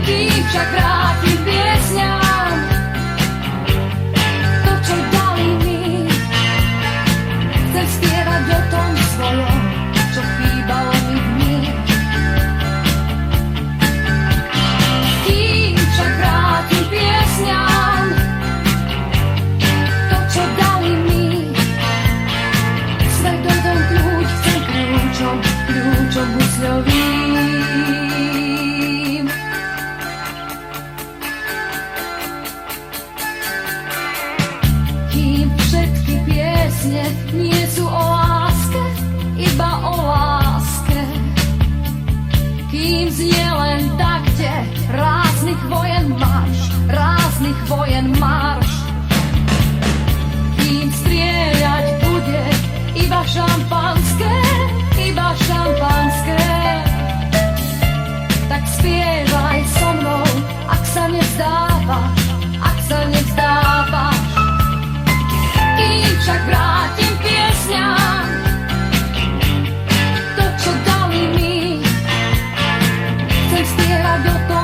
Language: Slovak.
kým však vrátim piesňam to, čo dali mi. Chcem spievať o tom svojom, čo chýbalo mi v nich. Kým však vrátim piesňam to, čo dali mi. Svetovým kľúč chcem kľúčom husľovým. Kým všetky piesne nie sú o láske, iba o láske. Kým znie len tak, kde ráznych vojen marš. Kým strieľať bude iba šampanské, tak spievaj so mnou, ak sa nevzdávaš. Kým však vrátim piesňam to, čo dali mi. Chcem spievať o tom